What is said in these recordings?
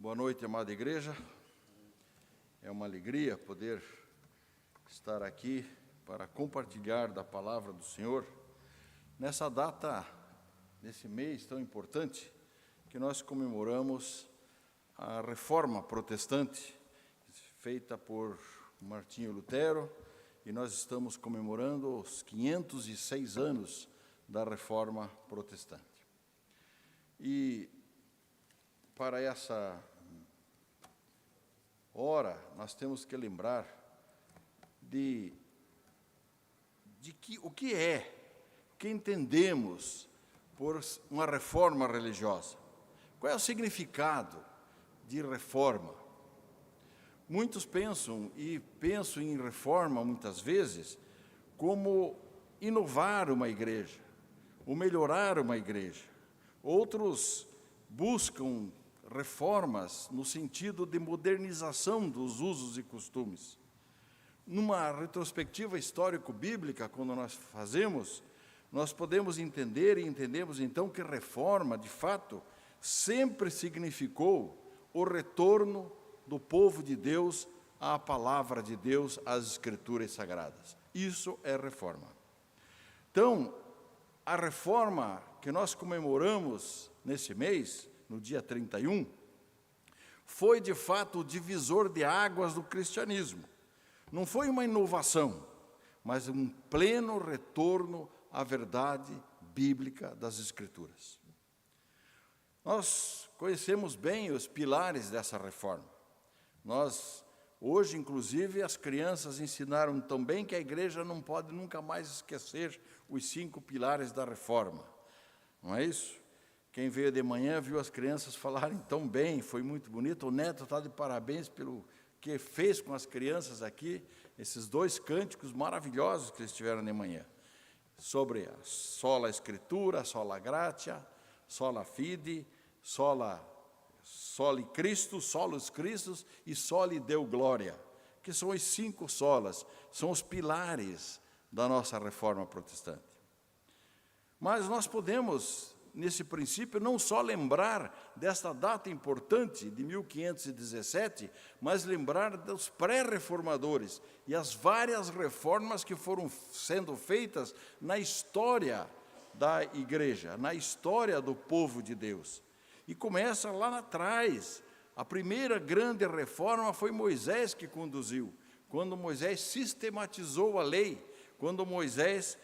Boa noite, amada igreja. É uma alegria poder estar aqui para compartilhar da palavra do Senhor nessa data, nesse mês tão importante que nós comemoramos a Reforma Protestante, feita por Martinho Lutero, e nós estamos comemorando os 506 anos da Reforma Protestante. E para essa hora, nós temos que lembrar de que, o que entendemos por uma reforma religiosa. Qual é o significado de reforma? Muitos pensam em reforma, muitas vezes, como inovar uma igreja, ou melhorar uma igreja. Outros buscam reformas no sentido de modernização dos usos e costumes. Numa retrospectiva histórico-bíblica, quando nós fazemos, nós podemos entender e entendemos então que reforma, de fato, sempre significou o retorno do povo de Deus à palavra de Deus, às Escrituras Sagradas. Isso é reforma. Então, a reforma que nós comemoramos nesse mês, no dia 31, foi de fato o divisor de águas do cristianismo. Não foi uma inovação, mas um pleno retorno à verdade bíblica das Escrituras. Nós conhecemos bem os pilares dessa reforma. Hoje, inclusive, as crianças ensinaram tão bem que a igreja não pode nunca mais esquecer os 5 pilares da reforma. Não é isso? Quem veio de manhã viu as crianças falarem tão bem, foi muito bonito. O Neto está de parabéns pelo que fez com as crianças aqui, esses 2 cânticos maravilhosos que eles tiveram de manhã, sobre a sola Escritura, sola gratia, sola fide, soli Cristo, solus Christus e soli Deo Glória, que são os 5 solas, são os pilares da nossa reforma protestante. Mas nós podemos, nesse princípio, não só lembrar desta data importante de 1517, mas lembrar dos pré-reformadores e as várias reformas que foram sendo feitas na história da igreja, na história do povo de Deus. E começa lá atrás. A primeira grande reforma foi Moisés que conduziu, quando Moisés sistematizou a lei, quando Moisés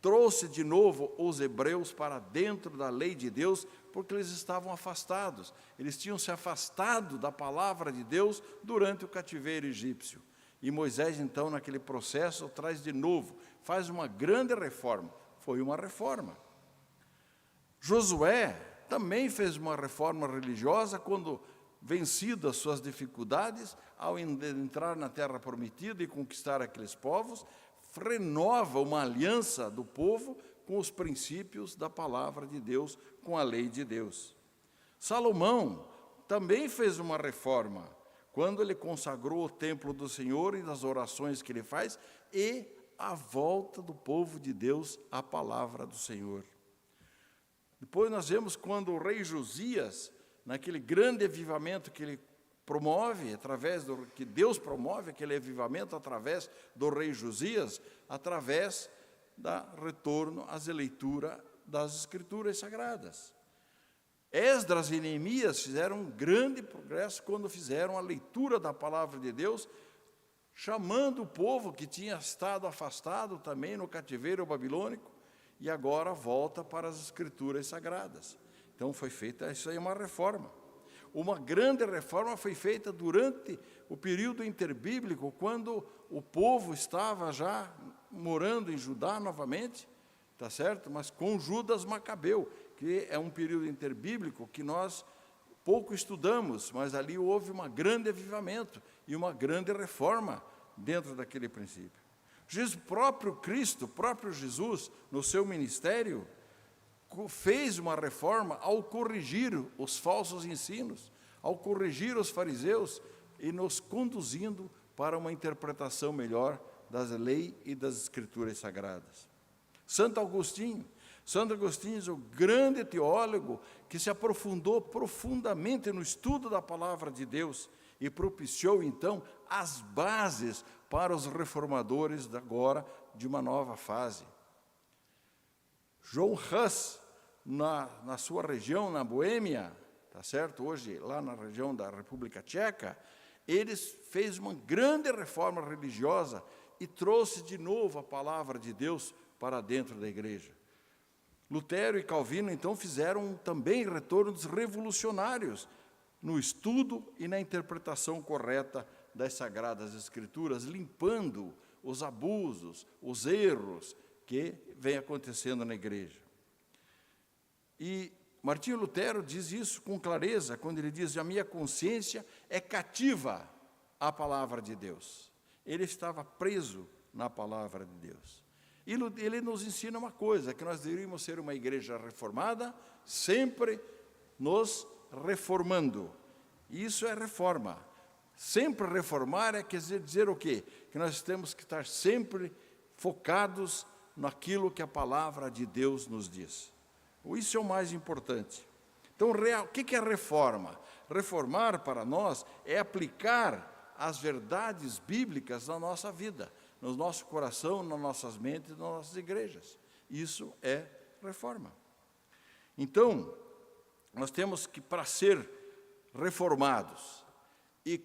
trouxe de novo os hebreus para dentro da lei de Deus, porque eles estavam afastados. Eles tinham se afastado da palavra de Deus durante o cativeiro egípcio. E Moisés, então, naquele processo, traz de novo, faz uma grande reforma. Foi uma reforma. Josué também fez uma reforma religiosa quando, vencido as suas dificuldades, ao entrar na terra prometida e conquistar aqueles povos, renova uma aliança do povo com os princípios da palavra de Deus, com a lei de Deus. Salomão também fez uma reforma, quando ele consagrou o templo do Senhor e das orações que ele faz, e a volta do povo de Deus à palavra do Senhor. Depois nós vemos quando o rei Josias, naquele grande avivamento que ele promove, que Deus promove aquele avivamento através do rei Josias, através da retorno à leitura das Escrituras Sagradas. Esdras e Neemias fizeram um grande progresso quando fizeram a leitura da palavra de Deus, chamando o povo que tinha estado afastado também no cativeiro babilônico, e agora volta para as Escrituras Sagradas. Então foi feita, isso aí é uma reforma. Uma grande reforma foi feita durante o período interbíblico, quando o povo estava já morando em Judá novamente, tá certo? Mas com Judas Macabeu, que é um período interbíblico que nós pouco estudamos, mas ali houve um grande avivamento e uma grande reforma dentro daquele princípio. O próprio Cristo, próprio Jesus, no seu ministério, fez uma reforma ao corrigir os falsos ensinos, ao corrigir os fariseus e nos conduzindo para uma interpretação melhor das leis e das Escrituras Sagradas. Santo Agostinho Santo Agostinho, o grande teólogo que se aprofundou profundamente no estudo da palavra de Deus e propiciou, então, as bases para os reformadores agora de uma nova fase. João Hus, na sua região, na Boêmia, tá certo? Hoje, lá na região da República Tcheca, eles fez uma grande reforma religiosa e trouxe de novo a palavra de Deus para dentro da igreja. Lutero e Calvino, então, fizeram também retornos revolucionários no estudo e na interpretação correta das Sagradas Escrituras, limpando os abusos, os erros que vem acontecendo na igreja. E Martinho Lutero diz isso com clareza, quando ele diz: a minha consciência é cativa à palavra de Deus. Ele estava preso na palavra de Deus. E ele nos ensina uma coisa, que nós deveríamos ser uma igreja reformada, sempre nos reformando. Isso é reforma. Sempre reformar quer dizer o quê? Que nós temos que estar sempre focados naquilo que a palavra de Deus nos diz. Isso é o mais importante. Então, o que é reforma? Reformar para nós é aplicar as verdades bíblicas na nossa vida, no nosso coração, nas nossas mentes, nas nossas igrejas. Isso é reforma. Então, nós temos que, para ser reformados, e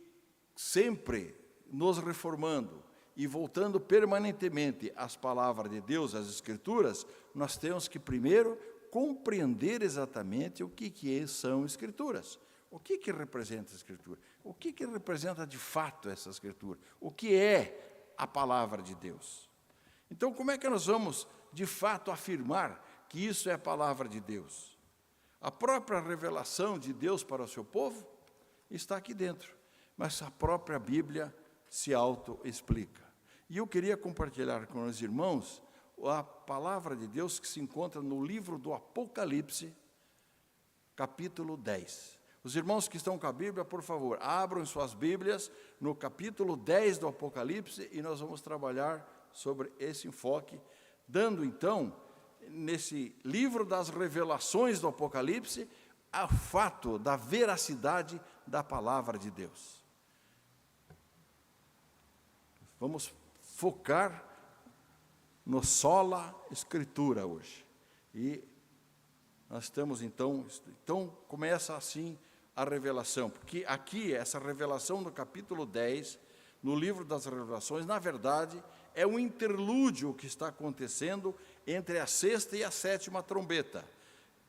sempre nos reformando, e voltando permanentemente às palavras de Deus, às Escrituras, nós temos que primeiro compreender exatamente o que são Escrituras. O que representa a Escritura? O que representa de fato essa Escritura? O que é a palavra de Deus? Então, como é que nós vamos, de fato, afirmar que isso é a palavra de Deus? A própria revelação de Deus para o seu povo está aqui dentro, mas a própria Bíblia se auto-explica. E eu queria compartilhar com os irmãos a palavra de Deus que se encontra no livro do Apocalipse, capítulo 10. Os irmãos que estão com a Bíblia, por favor, abram suas Bíblias no capítulo 10 do Apocalipse e nós vamos trabalhar sobre esse enfoque, dando então, nesse livro das revelações do Apocalipse, o fato da veracidade da palavra de Deus. Vamos focar no sola Escritura hoje. E nós estamos então começa assim a revelação, porque aqui, essa revelação no capítulo 10, no livro das revelações, na verdade, é um interlúdio que está acontecendo entre a sexta e a sétima trombeta.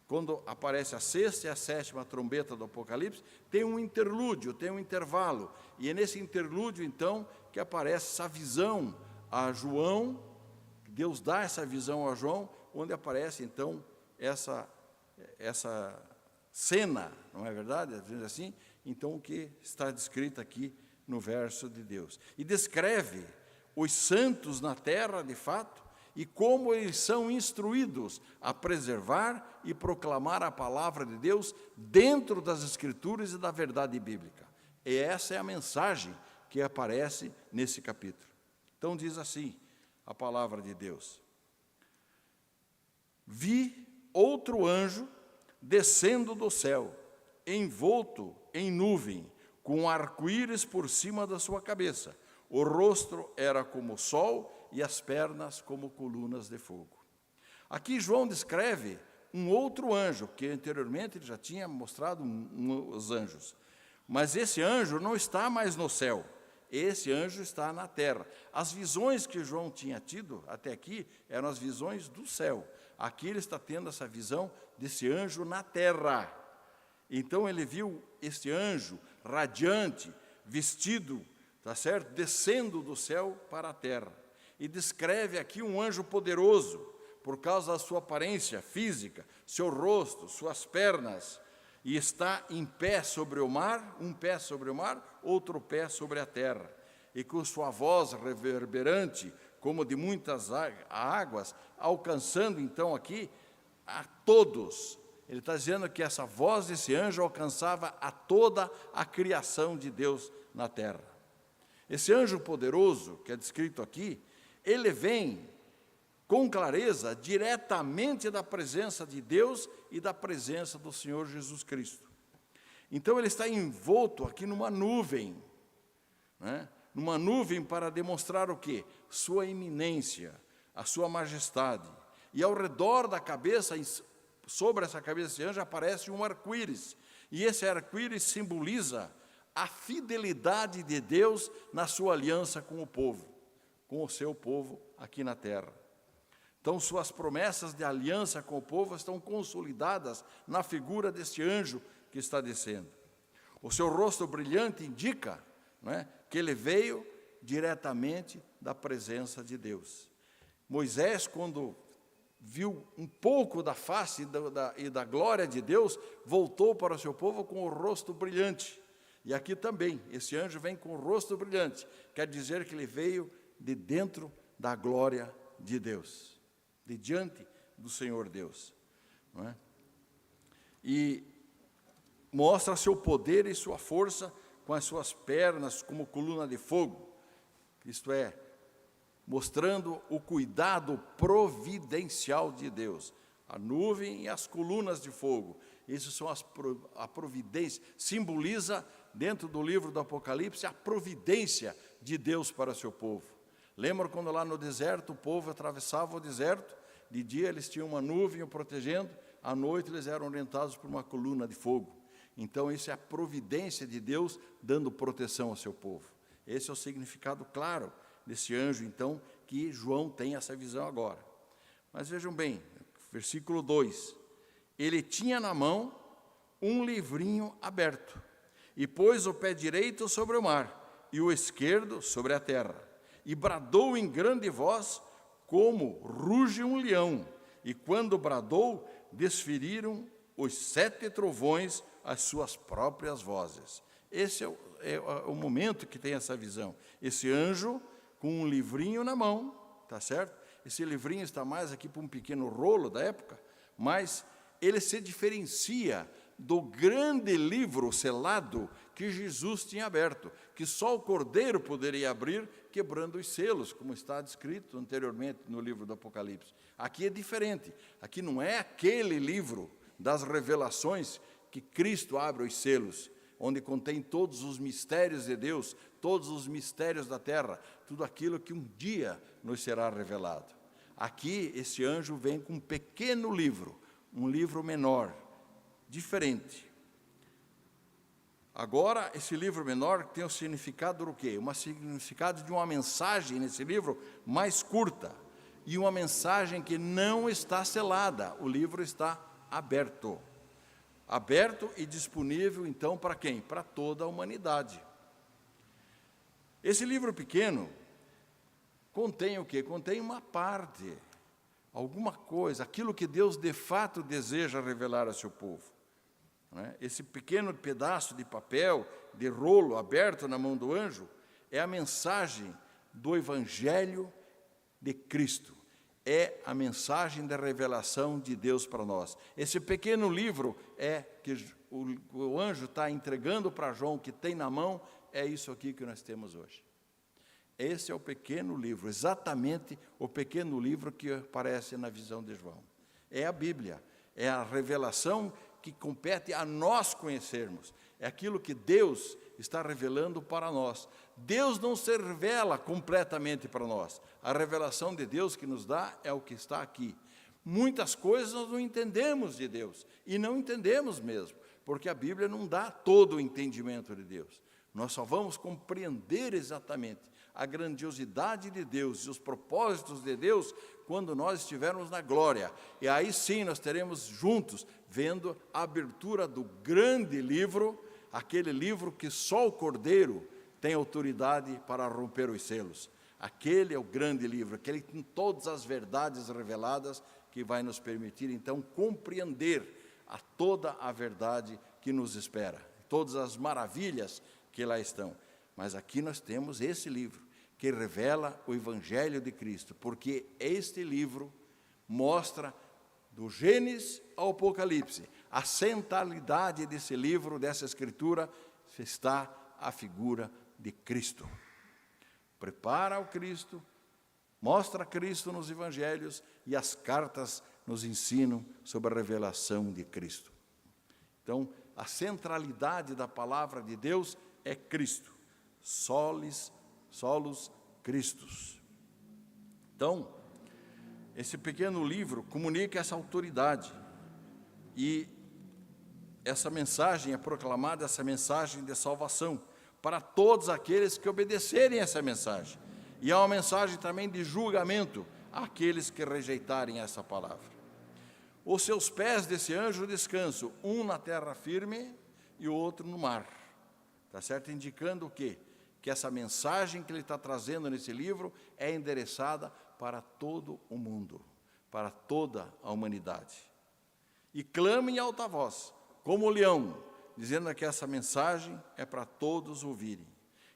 Quando aparece a sexta e a sétima trombeta do Apocalipse, tem um interlúdio, tem um intervalo. E é nesse interlúdio, então, que aparece essa visão a João, Deus dá essa visão a João, onde aparece, então, essa cena, não é verdade? Assim, então, o que está descrito aqui no verso de Deus. E descreve os santos na terra, de fato, e como eles são instruídos a preservar e proclamar a palavra de Deus dentro das Escrituras e da verdade bíblica. E essa é a mensagem que aparece nesse capítulo. Então diz assim a palavra de Deus: vi outro anjo descendo do céu, envolto em nuvem, com um arco-íris por cima da sua cabeça. O rosto era como o sol e as pernas como colunas de fogo. Aqui João descreve um outro anjo, que anteriormente ele já tinha mostrado os anjos. Mas esse anjo não está mais no céu, esse anjo está na terra. As visões que João tinha tido até aqui eram as visões do céu. Aqui ele está tendo essa visão desse anjo na terra. Então ele viu este anjo radiante, vestido, tá certo? Descendo do céu para a terra. E descreve aqui um anjo poderoso, por causa da sua aparência física, seu rosto, suas pernas, e está em pé sobre o mar, um pé sobre o mar, outro pé sobre a terra, e com sua voz reverberante, como de muitas águas, alcançando então aqui a todos. Ele está dizendo que essa voz desse anjo alcançava a toda a criação de Deus na terra. Esse anjo poderoso, que é descrito aqui, ele vem com clareza, diretamente da presença de Deus e da presença do Senhor Jesus Cristo. Então ele está envolto aqui numa nuvem, né? Numa nuvem para demonstrar o quê? Sua iminência, a sua majestade. E ao redor da cabeça, sobre essa cabeça desse anjo, aparece um arco-íris. E esse arco-íris simboliza a fidelidade de Deus na sua aliança com o povo, com o seu povo aqui na terra. Então, suas promessas de aliança com o povo estão consolidadas na figura deste anjo que está descendo. O seu rosto brilhante indica, né, que ele veio diretamente da presença de Deus. Moisés, quando viu um pouco da face e da glória de Deus, voltou para o seu povo com o rosto brilhante. E aqui também, esse anjo vem com o rosto brilhante, quer dizer que ele veio de dentro da glória de Deus, de diante do Senhor Deus, não é? E mostra seu poder e sua força com as suas pernas como coluna de fogo, isto é, mostrando o cuidado providencial de Deus. A nuvem e as colunas de fogo, isso são a providência, simboliza dentro do livro do Apocalipse a providência de Deus para o seu povo. Lembra quando lá no deserto o povo atravessava o deserto? De dia eles tinham uma nuvem o protegendo, à noite eles eram orientados por uma coluna de fogo. Então isso é a providência de Deus dando proteção ao seu povo. Esse é o significado claro desse anjo, então, que João tem essa visão agora. Mas vejam bem, versículo 2. Ele tinha na mão um livrinho aberto, e pôs o pé direito sobre o mar, e o esquerdo sobre a terra, e bradou em grande voz, como ruge um leão, e quando bradou, desferiram os 7 trovões as suas próprias vozes. Esse é o momento que tem essa visão. Esse anjo com um livrinho na mão, tá certo? Esse livrinho está mais aqui para um pequeno rolo da época, mas ele se diferencia do grande livro selado que Jesus tinha aberto, que só o Cordeiro poderia abrir, quebrando os selos, como está descrito anteriormente no livro do Apocalipse. Aqui é diferente. Aqui não é aquele livro das revelações que Cristo abre os selos, onde contém todos os mistérios de Deus, todos os mistérios da terra, tudo aquilo que um dia nos será revelado. Aqui, esse anjo vem com um pequeno livro, um livro menor, diferente. Agora, esse livro menor tem o significado do quê? Um significado de uma mensagem nesse livro mais curta, e uma mensagem que não está selada, o livro está aberto. Aberto e disponível, então, para quem? Para toda a humanidade. Esse livro pequeno contém o quê? Contém uma parte, alguma coisa, aquilo que Deus de fato deseja revelar a seu povo. Né? Esse pequeno pedaço de papel, de rolo aberto na mão do anjo, é a mensagem do Evangelho de Cristo. É a mensagem da revelação de Deus para nós. Esse pequeno livro é que o anjo está entregando para João, que tem na mão, é isso aqui que nós temos hoje. Esse é o pequeno livro, exatamente o pequeno livro que aparece na visão de João. É a Bíblia, é a revelação que compete a nós conhecermos. É aquilo que Deus está revelando para nós. Deus não se revela completamente para nós. A revelação de Deus que nos dá é o que está aqui. Muitas coisas nós não entendemos de Deus, e não entendemos mesmo, porque a Bíblia não dá todo o entendimento de Deus. Nós só vamos compreender exatamente a grandiosidade de Deus e os propósitos de Deus quando nós estivermos na glória. E aí sim nós teremos juntos, vendo a abertura do grande livro, aquele livro que só o Cordeiro tem autoridade para romper os selos. Aquele é o grande livro, aquele que tem todas as verdades reveladas, que vai nos permitir, então, compreender a toda a verdade que nos espera, todas as maravilhas que lá estão. Mas aqui nós temos esse livro, que revela o Evangelho de Cristo, porque este livro mostra, do Gênesis ao Apocalipse, a centralidade desse livro, dessa escritura, está a figura de Cristo. Prepara o Cristo, mostra Cristo nos evangelhos e as cartas nos ensinam sobre a revelação de Cristo. Então, a centralidade da palavra de Deus é Cristo. Solus Christus. Então, esse pequeno livro comunica essa autoridade. E essa mensagem é proclamada, essa mensagem de salvação, para todos aqueles que obedecerem essa mensagem. E é uma mensagem também de julgamento àqueles que rejeitarem essa palavra. Os seus pés desse anjo descansam, um na terra firme e o outro no mar. Está certo? Indicando o quê? Que essa mensagem que ele está trazendo nesse livro é endereçada para todo o mundo, para toda a humanidade. E clama em alta voz, como o leão, dizendo que essa mensagem é para todos ouvirem.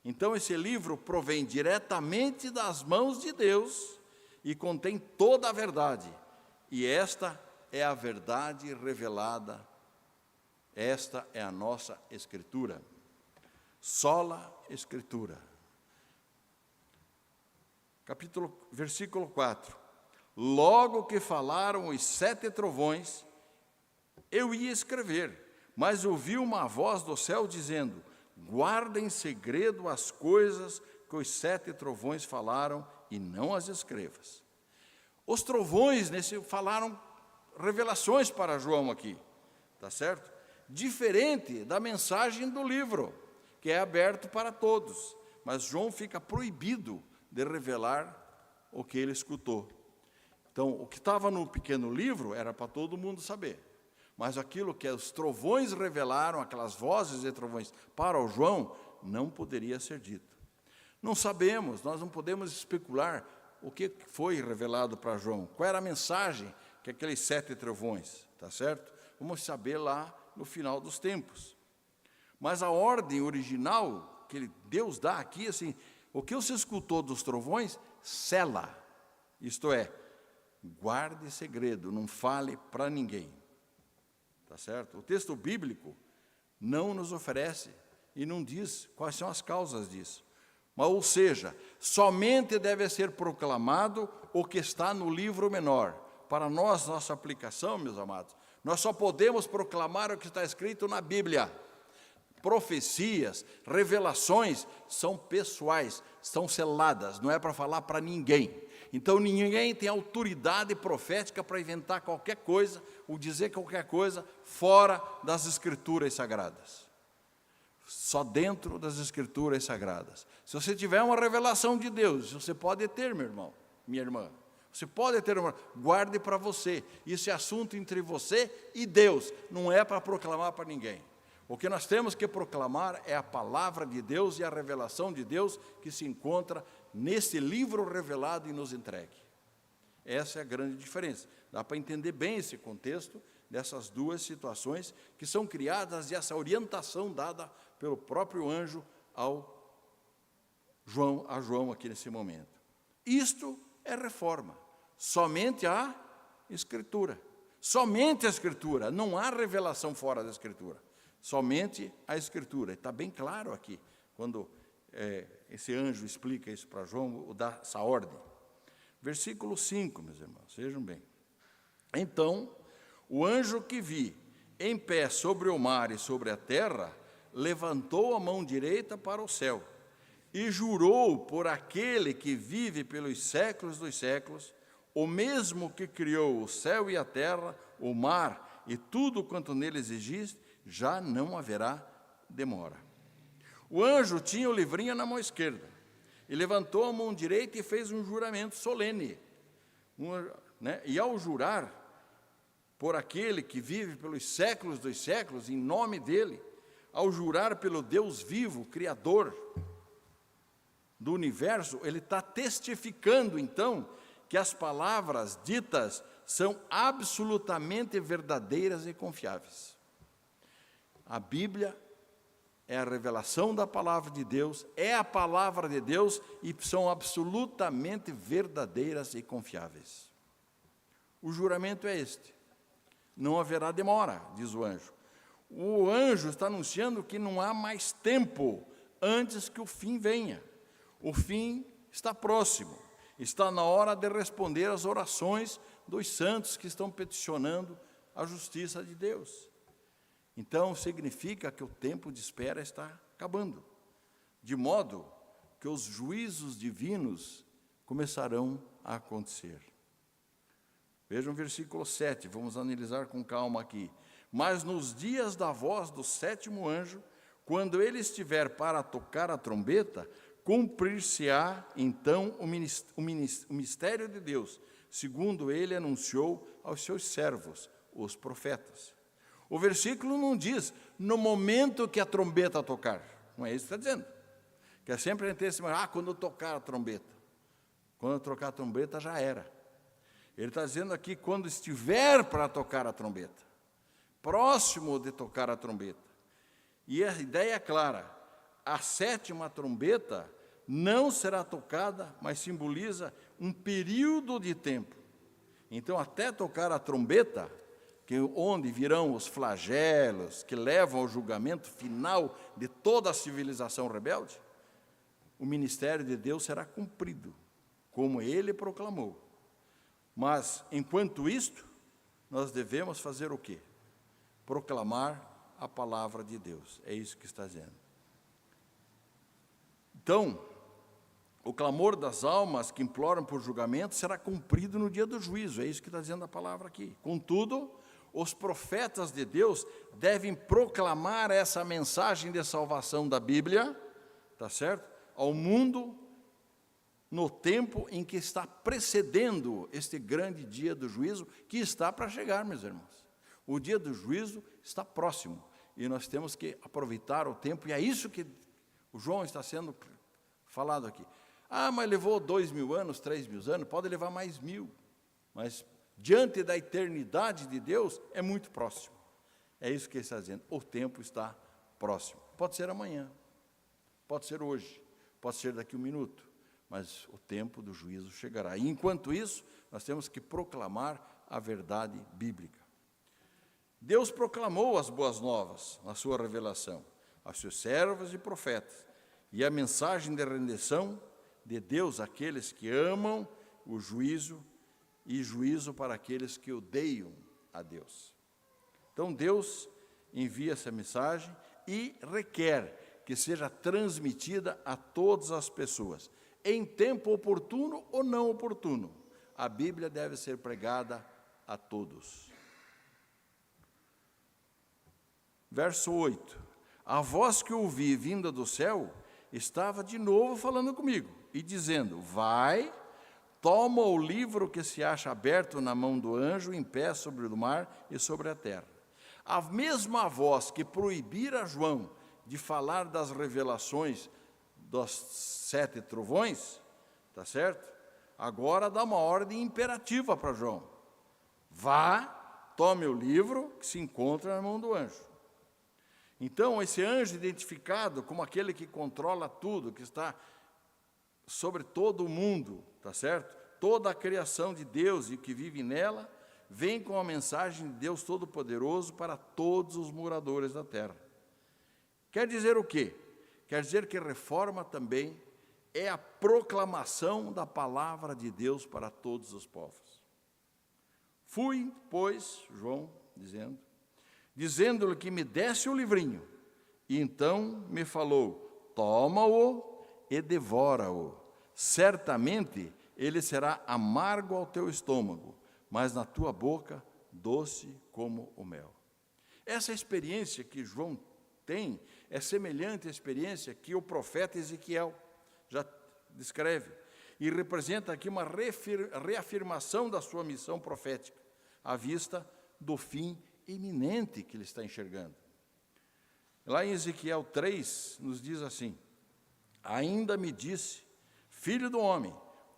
Então, esse livro provém diretamente das mãos de Deus e contém toda a verdade. E esta é a verdade revelada. Esta é a nossa Escritura. Sola Escritura. Versículo 4. Logo que falaram os 7 trovões, eu ia escrever, mas ouvi uma voz do céu dizendo: guarda em segredo as coisas que os 7 trovões falaram e não as escrevas. Os trovões falaram revelações para João aqui, tá certo? Diferente da mensagem do livro, que é aberto para todos, mas João fica proibido de revelar o que ele escutou. Então, o que estava no pequeno livro era para todo mundo saber, mas aquilo que os trovões revelaram, aquelas vozes de trovões para o João, não poderia ser dito. Não sabemos, nós não podemos especular o que foi revelado para João, qual era a mensagem que aqueles 7 trovões, tá certo? Vamos saber lá no final dos tempos. Mas a ordem original que Deus dá aqui, assim, o que você escutou dos trovões, sela, isto é, guarde segredo, não fale para ninguém. Tá certo? O texto bíblico não nos oferece e não diz quais são as causas disso. Mas, ou seja, somente deve ser proclamado o que está no livro menor. Para nós, nossa aplicação, meus amados, nós só podemos proclamar o que está escrito na Bíblia. Profecias, revelações são pessoais, são seladas, não é para falar para ninguém. Então, ninguém tem autoridade profética para inventar qualquer coisa, ou dizer qualquer coisa fora das Escrituras Sagradas. Só dentro das Escrituras Sagradas. Se você tiver uma revelação de Deus, você pode ter, meu irmão, minha irmã, você pode ter uma, guarde para você. Isso é assunto entre você e Deus, não é para proclamar para ninguém. O que nós temos que proclamar é a palavra de Deus e a revelação de Deus que se encontra nesse livro revelado e nos entregue. Essa é a grande diferença. Dá para entender bem esse contexto dessas duas situações que são criadas e essa orientação dada pelo próprio anjo a João aqui nesse momento. Isto é reforma. Somente a Escritura. Somente a Escritura. Não há revelação fora da Escritura. Somente a Escritura. Está bem claro aqui, quando esse anjo explica isso para João, dá essa ordem. Versículo 5, meus irmãos, vejam bem. Então, o anjo que vi em pé sobre o mar e sobre a terra, levantou a mão direita para o céu e jurou por aquele que vive pelos séculos dos séculos, o mesmo que criou o céu e a terra, o mar e tudo quanto neles existe, já não haverá demora. O anjo tinha o livrinho na mão esquerda, e levantou a mão direita e fez um juramento solene. E ao jurar por aquele que vive pelos séculos dos séculos, em nome dele, ao jurar pelo Deus vivo, Criador do universo, ele está testificando, então, que as palavras ditas são absolutamente verdadeiras e confiáveis. A Bíblia é a revelação da palavra de Deus, é a palavra de Deus e são absolutamente verdadeiras e confiáveis. O juramento é este: não haverá demora, diz o anjo. O anjo está anunciando que não há mais tempo antes que o fim venha. O fim está próximo. Está na hora de responder às orações dos santos que estão peticionando a justiça de Deus. Então, significa que o tempo de espera está acabando, de modo que os juízos divinos começarão a acontecer. Vejam o versículo 7, vamos analisar com calma aqui. Mas nos dias da voz do sétimo anjo, quando ele estiver para tocar a trombeta, cumprir-se-á então o mistério de Deus, segundo ele anunciou aos seus servos, os profetas. O versículo não diz, no momento que a trombeta tocar. Não é isso que está dizendo. Que é sempre a gente tem esse, quando tocar a trombeta. Quando tocar a trombeta, já era. Ele está dizendo aqui, quando estiver para tocar a trombeta. Próximo de tocar a trombeta. E a ideia é clara. A sétima trombeta não será tocada, mas simboliza um período de tempo. Então, até tocar a trombeta, onde virão os flagelos que levam ao julgamento final de toda a civilização rebelde, o ministério de Deus será cumprido, como ele proclamou. Mas, enquanto isto, nós devemos fazer o quê? Proclamar a palavra de Deus. É isso que está dizendo. Então, o clamor das almas que imploram por julgamento será cumprido no dia do juízo. É isso que está dizendo a palavra aqui. Contudo, os profetas de Deus devem proclamar essa mensagem de salvação da Bíblia, tá certo? Ao mundo, no tempo em que está precedendo este grande dia do juízo, que está para chegar, meus irmãos. O dia do juízo está próximo, e nós temos que aproveitar o tempo, e é isso que o João está sendo falado aqui. Mas levou 2.000 anos, 3.000 anos, pode levar mais 1.000, mas diante da eternidade de Deus, é muito próximo. É isso que ele está dizendo, o tempo está próximo. Pode ser amanhã, pode ser hoje, pode ser daqui a 1 minuto, mas o tempo do juízo chegará. E enquanto isso, nós temos que proclamar a verdade bíblica. Deus proclamou as boas novas na sua revelação, aos seus servos e profetas, e a mensagem de redenção de Deus àqueles que amam o juízo, e juízo para aqueles que odeiam a Deus. Então, Deus envia essa mensagem e requer que seja transmitida a todas as pessoas, em tempo oportuno ou não oportuno. A Bíblia deve ser pregada a todos. Verso 8. A voz que ouvi vinda do céu estava de novo falando comigo e dizendo, vai, toma o livro que se acha aberto na mão do anjo, em pé sobre o mar e sobre a terra. A mesma voz que proibira João de falar das revelações dos 7 trovões, tá certo? Agora dá uma ordem imperativa para João. Vá, tome o livro que se encontra na mão do anjo. Então, esse anjo identificado como aquele que controla tudo, que está sobre todo o mundo, tá certo? Toda a criação de Deus e o que vive nela, vem com a mensagem de Deus Todo-Poderoso para todos os moradores da terra. Quer dizer o quê? Quer dizer que reforma também é a proclamação da palavra de Deus para todos os povos. Fui, pois, João dizendo-lhe que me desse o livrinho, e então me falou, toma-o e devora-o. Certamente ele será amargo ao teu estômago, mas na tua boca doce como o mel. Essa experiência que João tem é semelhante à experiência que o profeta Ezequiel já descreve, e representa aqui uma reafirmação da sua missão profética, à vista do fim iminente que ele está enxergando. Lá em Ezequiel 3, nos diz assim, ainda me disse, filho do homem,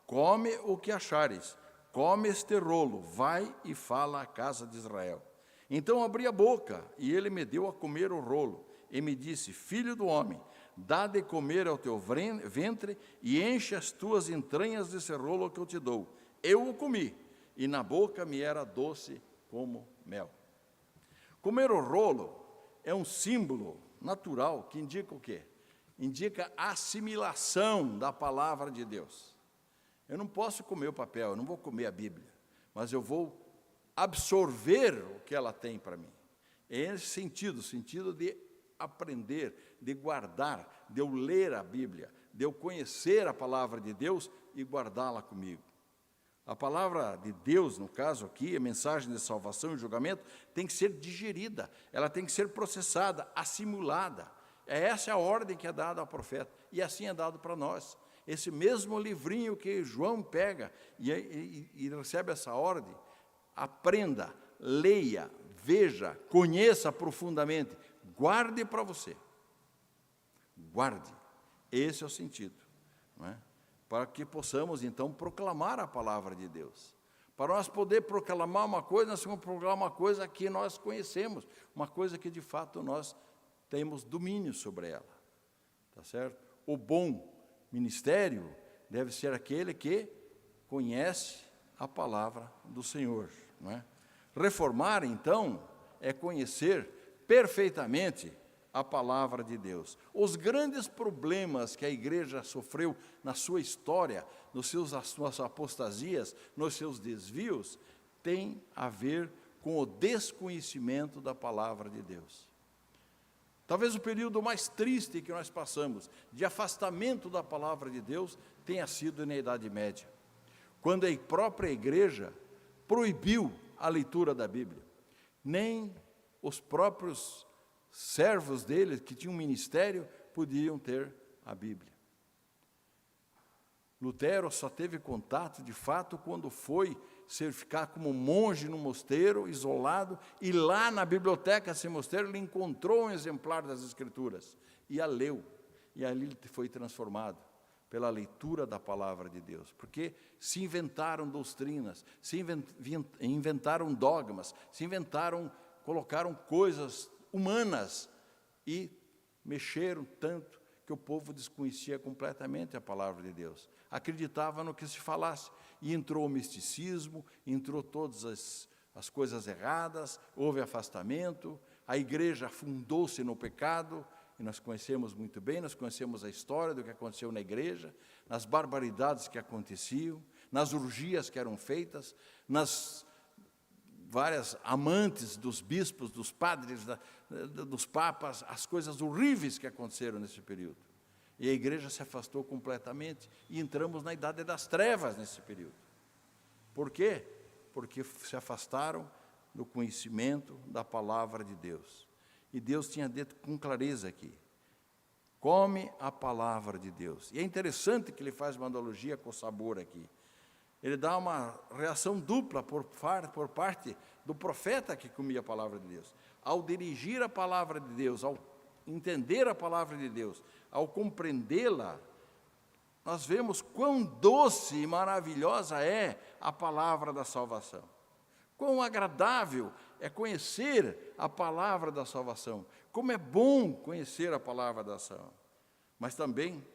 come o que achares, come este rolo, vai e fala à casa de Israel. Então abri a boca, e ele me deu a comer o rolo, e me disse, filho do homem, dá de comer ao teu ventre, e enche as tuas entranhas desse rolo que eu te dou. Eu o comi, e na boca me era doce como mel. Comer o rolo é um símbolo natural que indica o quê? Indica a assimilação da palavra de Deus. Eu não posso comer o papel, eu não vou comer a Bíblia, mas eu vou absorver o que ela tem para mim. É esse sentido, o sentido de aprender, de guardar, de eu ler a Bíblia, de eu conhecer a palavra de Deus e guardá-la comigo. A palavra de Deus, no caso aqui, a mensagem de salvação e julgamento, tem que ser digerida, ela tem que ser processada, assimilada. Essa é a ordem que é dada ao profeta, e assim é dado para nós. Esse mesmo livrinho que João pega e recebe essa ordem, aprenda, leia, veja, conheça profundamente, guarde para você. Guarde. Esse é o sentido, não é? Para que possamos, então, proclamar a palavra de Deus. Para nós poder proclamar uma coisa, nós vamos proclamar uma coisa que nós conhecemos, uma coisa que, de fato, nós temos domínio sobre ela. Tá certo? O bom ministério deve ser aquele que conhece a palavra do Senhor, não é? Reformar, então, é conhecer perfeitamente a palavra de Deus. Os grandes problemas que a igreja sofreu na sua história, nas suas apostasias, nos seus desvios, têm a ver com o desconhecimento da palavra de Deus. Talvez o período mais triste que nós passamos, de afastamento da palavra de Deus, tenha sido na Idade Média, quando a própria igreja proibiu a leitura da Bíblia. Nem os próprios servos dele, que tinham um ministério, podiam ter a Bíblia. Lutero só teve contato, de fato, quando foi ficar como monge no mosteiro, isolado, e lá na biblioteca desse mosteiro ele encontrou um exemplar das Escrituras, e a leu, e ali ele foi transformado pela leitura da palavra de Deus, porque se inventaram doutrinas, se inventaram dogmas, colocaram coisas humanas e mexeram tanto que o povo desconhecia completamente a palavra de Deus. Acreditava no que se falasse. E entrou o misticismo, entrou todas as coisas erradas, houve afastamento, a igreja afundou-se no pecado, e nós conhecemos muito bem, nós conhecemos a história do que aconteceu na igreja, nas barbaridades que aconteciam, nas orgias que eram feitas, nas várias amantes dos bispos, dos padres, dos papas, as coisas horríveis que aconteceram nesse período. E a igreja se afastou completamente e entramos na idade das trevas nesse período. Por quê? Porque se afastaram do conhecimento da palavra de Deus. E Deus tinha dito com clareza aqui: come a palavra de Deus. E é interessante que ele faz uma analogia com o sabor aqui. Ele dá uma reação dupla por parte do profeta que comia a palavra de Deus. Ao dirigir a palavra de Deus, ao entender a palavra de Deus, ao compreendê-la, nós vemos quão doce e maravilhosa é a palavra da salvação. Quão agradável é conhecer a palavra da salvação. Como é bom conhecer a palavra da salvação. Mas também,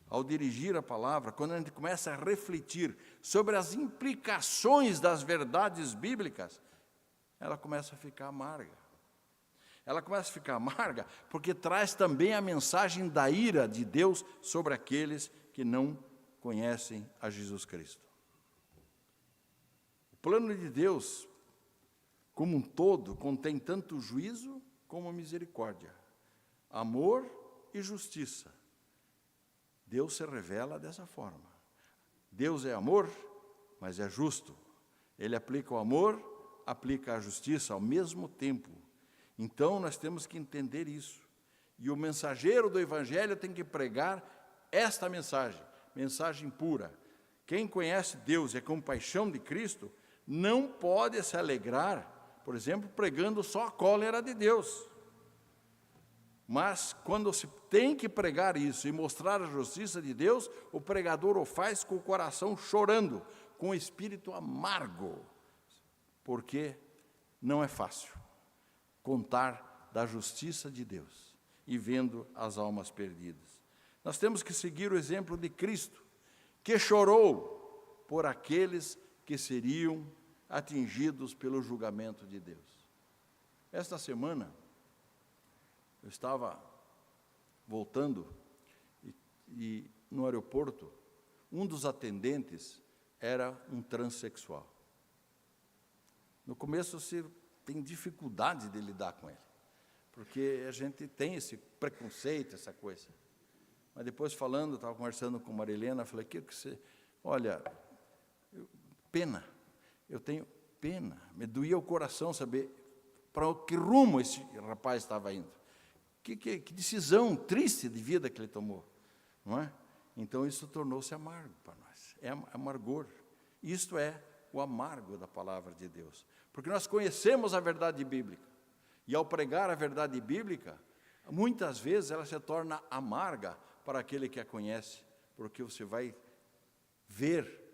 ao dirigir a palavra, quando a gente começa a refletir sobre as implicações das verdades bíblicas, ela começa a ficar amarga. Ela começa a ficar amarga porque traz também a mensagem da ira de Deus sobre aqueles que não conhecem a Jesus Cristo. O plano de Deus, como um todo, contém tanto juízo como misericórdia, amor e justiça. Deus se revela dessa forma. Deus é amor, mas é justo. Ele aplica o amor, aplica a justiça ao mesmo tempo. Então, nós temos que entender isso. E o mensageiro do Evangelho tem que pregar esta mensagem, mensagem pura. Quem conhece Deus e a compaixão de Cristo, não pode se alegrar, por exemplo, pregando só a cólera de Deus. Mas, quando se tem que pregar isso e mostrar a justiça de Deus, o pregador o faz com o coração chorando, com o espírito amargo, porque não é fácil contar da justiça de Deus e vendo as almas perdidas. Nós temos que seguir o exemplo de Cristo, que chorou por aqueles que seriam atingidos pelo julgamento de Deus. Esta semana, eu estava voltando e no aeroporto, Um dos atendentes era um transexual. No começo você tem dificuldade de lidar com ele, porque a gente tem esse preconceito, essa coisa. Mas depois falando, estava conversando com Marilena, falei, que você... Olha, eu tenho pena, me doía o coração saber para que rumo esse rapaz estava indo. Que decisão triste de vida que ele tomou, não é? Então, isso tornou-se amargo para nós, é amargor. Isto é o amargo da palavra de Deus, porque nós conhecemos a verdade bíblica, e ao pregar a verdade bíblica, muitas vezes ela se torna amarga para aquele que a conhece, porque você vai ver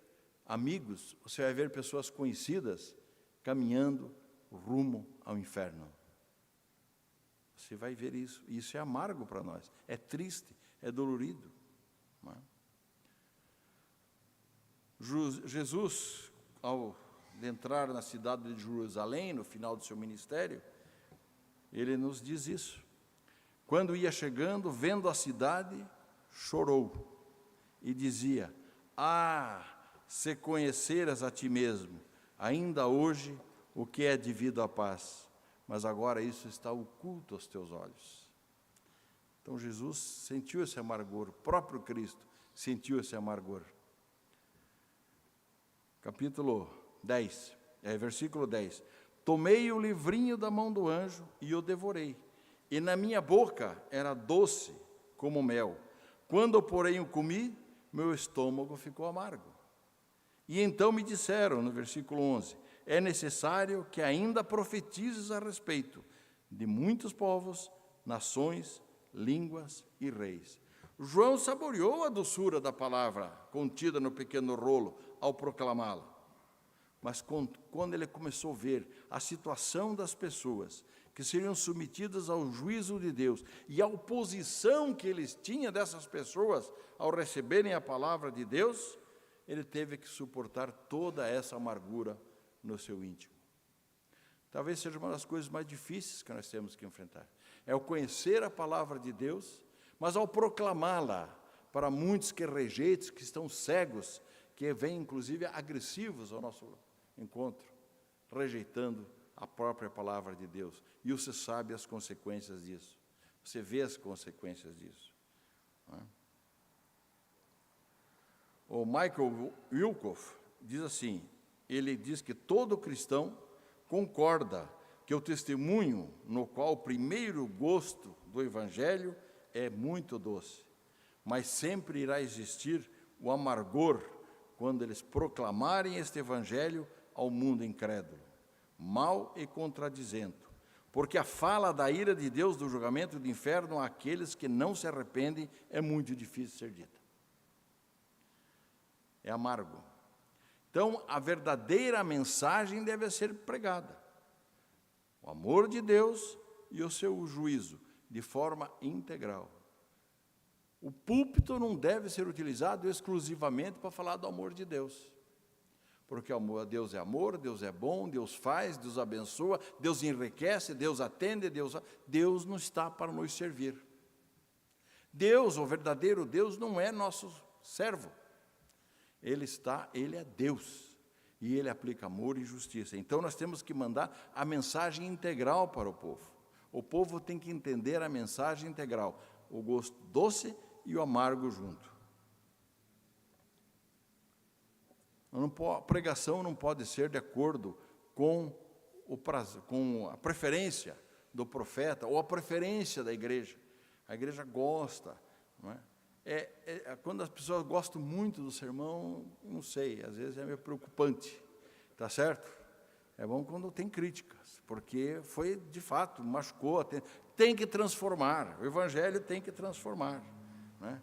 amigos, você vai ver pessoas conhecidas caminhando rumo ao inferno. Você vai ver isso, e isso é amargo para nós, é triste, é dolorido. Não é? Jesus, ao entrar na cidade de Jerusalém, no final do seu ministério, ele nos diz isso. Quando ia chegando, vendo a cidade, chorou e dizia: se conheceras a ti mesmo, ainda hoje o que é devido à paz, mas agora isso está oculto aos teus olhos. Então Jesus sentiu esse amargor, o próprio Cristo sentiu esse amargor. Capítulo 10, versículo 10. Tomei o livrinho da mão do anjo e o devorei, e na minha boca era doce como mel. Quando, porém, o comi, meu estômago ficou amargo. E então me disseram, no versículo 11, é necessário que ainda profetizes a respeito de muitos povos, nações, línguas e reis. João saboreou a doçura da palavra contida no pequeno rolo ao proclamá-la. Mas quando ele começou a ver a situação das pessoas que seriam submetidas ao juízo de Deus e a oposição que eles tinham dessas pessoas ao receberem a palavra de Deus, ele teve que suportar toda essa amargura no seu íntimo. Talvez seja uma das coisas mais difíceis que nós temos que enfrentar. É o conhecer a palavra de Deus, mas ao proclamá-la para muitos que rejeitam, que estão cegos, que vêm inclusive agressivos ao nosso encontro, rejeitando a própria palavra de Deus. E você sabe as consequências disso. Você vê as consequências disso. Não é? O Michael Wilcoff diz assim, ele diz que todo cristão concorda que o testemunho no qual o primeiro gosto do Evangelho é muito doce, mas sempre irá existir o amargor quando eles proclamarem este Evangelho ao mundo incrédulo, mau e contradizendo, porque a fala da ira de Deus do julgamento do inferno àqueles que não se arrependem é muito difícil de ser dita. É amargo. Então, a verdadeira mensagem deve ser pregada. O amor de Deus e o seu juízo, de forma integral. O púlpito não deve ser utilizado exclusivamente para falar do amor de Deus. Porque Deus é amor, Deus é bom, Deus faz, Deus abençoa, Deus enriquece, Deus atende, Deus não está para nos servir. Deus, o verdadeiro Deus, não é nosso servo. Ele é Deus, e Ele aplica amor e justiça. Então, nós temos que mandar a mensagem integral para o povo. O povo tem que entender a mensagem integral, o gosto doce e o amargo junto. A pregação não pode ser de acordo com a preferência do profeta ou a preferência da igreja. A igreja gosta, não é? Quando as pessoas gostam muito do sermão, não sei, às vezes é meio preocupante, tá certo? É bom quando tem críticas, porque foi, de fato, machucou, tem que transformar, o Evangelho tem que transformar, né?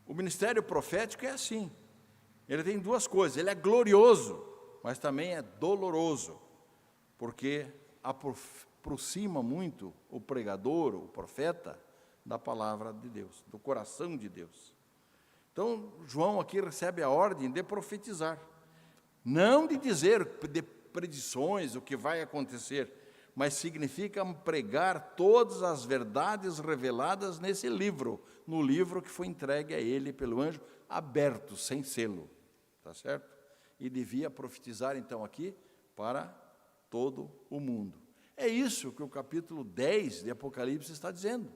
O ministério profético é assim, ele tem duas coisas, ele é glorioso, mas também é doloroso, porque aproxima muito o pregador, o profeta, da palavra de Deus, do coração de Deus. Então, João aqui recebe a ordem de profetizar, não de dizer de predições, o que vai acontecer, mas significa pregar todas as verdades reveladas nesse livro, no livro que foi entregue a ele pelo anjo, aberto, sem selo, tá certo? E devia profetizar então aqui para todo o mundo. É isso que o capítulo 10 de Apocalipse está dizendo.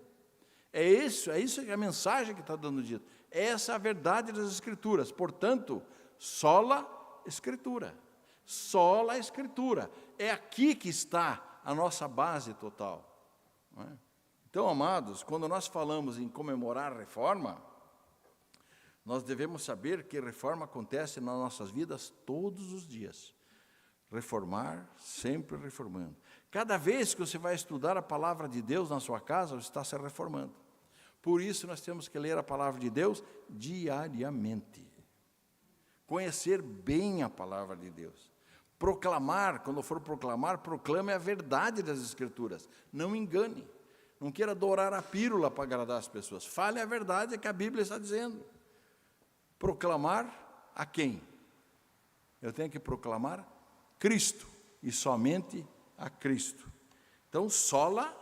É isso que é a mensagem que está dando dito. Essa é a verdade das Escrituras. Portanto, sola Escritura. Sola Escritura. É aqui que está a nossa base total. Não é? Então, amados, quando nós falamos em comemorar a reforma, nós devemos saber que reforma acontece nas nossas vidas todos os dias. Reformar, sempre reformando. Cada vez que você vai estudar a palavra de Deus na sua casa, você está se reformando. Por isso, nós temos que ler a palavra de Deus diariamente. Conhecer bem a palavra de Deus. Proclamar, quando for proclamar, proclame a verdade das Escrituras. Não engane. Não queira dourar a pílula para agradar as pessoas. Fale a verdade que a Bíblia está dizendo. Proclamar a quem? Eu tenho que proclamar Cristo, e somente a Cristo. Então, sola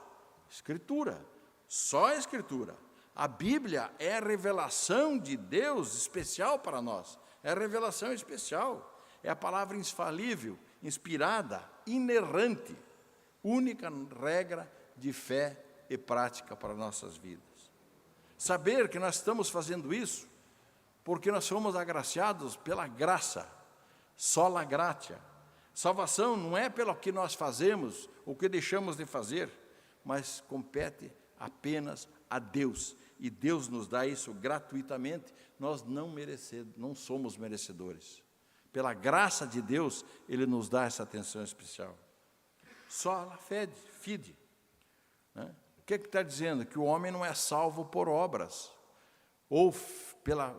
Escritura, só a Escritura. A Bíblia é a revelação de Deus especial para nós, é a revelação especial, é a palavra infalível, inspirada, inerrante, única regra de fé e prática para nossas vidas. Saber que nós estamos fazendo isso, porque nós somos agraciados pela graça, sola gratia. Salvação não é pelo que nós fazemos, ou que deixamos de fazer, mas compete apenas a Deus. E Deus nos dá isso gratuitamente, nós não somos merecedores. Pela graça de Deus, Ele nos dá essa atenção especial. Sola fide. Né? O que está dizendo? Que o homem não é salvo por obras, ou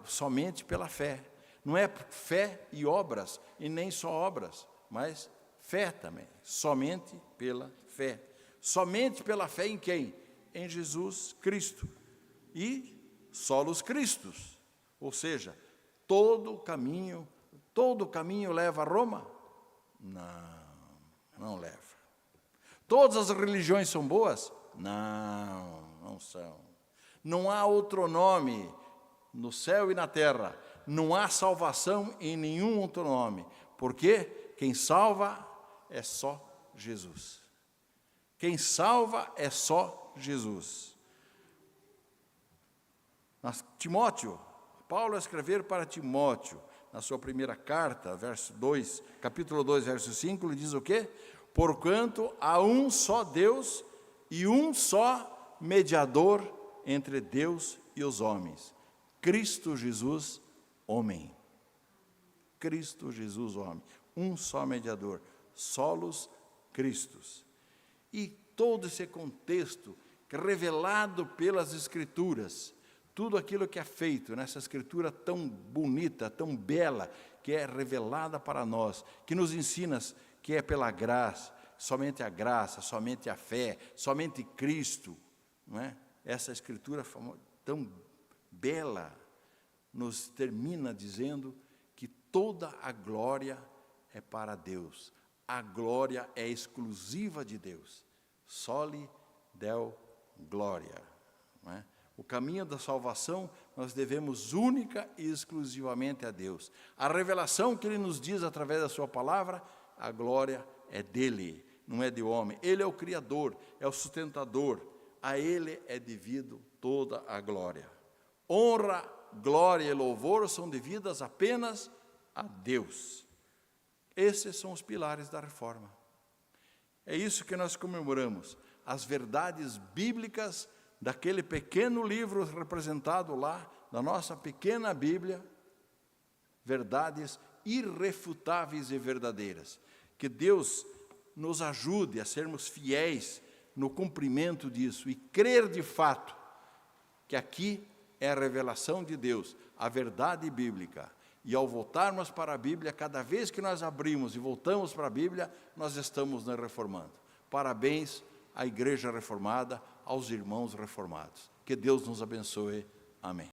somente pela fé. Não é fé e obras, e nem só obras, mas fé também, somente pela fé. Somente pela fé em quem? Em Jesus Cristo. E solos Cristos, ou seja, todo caminho leva a Roma? Não leva. Todas as religiões são boas? Não são. Não há outro nome no céu e na terra, não há salvação em nenhum outro nome, porque quem salva é só Jesus. Quem salva é só Jesus. Timóteo, Paulo a escrever para Timóteo, na sua primeira carta, capítulo 2, verso 5, ele diz o quê? Porquanto há um só Deus e um só mediador entre Deus e os homens, Cristo Jesus, homem. Cristo Jesus, homem. Um só mediador, solos Cristos. E todo esse contexto revelado pelas Escrituras, tudo aquilo que é feito nessa Escritura tão bonita, tão bela, que é revelada para nós, que nos ensina que é pela graça, somente a fé, somente Cristo, não é? Essa Escritura tão bela nos termina dizendo que toda a glória é para Deus. A glória é exclusiva de Deus. Soli Deo Glória. Não é? O caminho da salvação nós devemos única e exclusivamente a Deus. A revelação que Ele nos diz através da sua palavra, a glória é dEle, não é de homem. Ele é o Criador, é o sustentador. A Ele é devido toda a glória. Honra, glória e louvor são devidas apenas a Deus. Esses são os pilares da reforma. É isso que nós comemoramos, as verdades bíblicas daquele pequeno livro representado lá, da nossa pequena Bíblia, verdades irrefutáveis e verdadeiras. Que Deus nos ajude a sermos fiéis no cumprimento disso e crer de fato que aqui é a revelação de Deus, a verdade bíblica. E ao voltarmos para a Bíblia, cada vez que nós abrimos e voltamos para a Bíblia, nós estamos nos reformando. Parabéns à Igreja Reformada, aos irmãos reformados. Que Deus nos abençoe. Amém.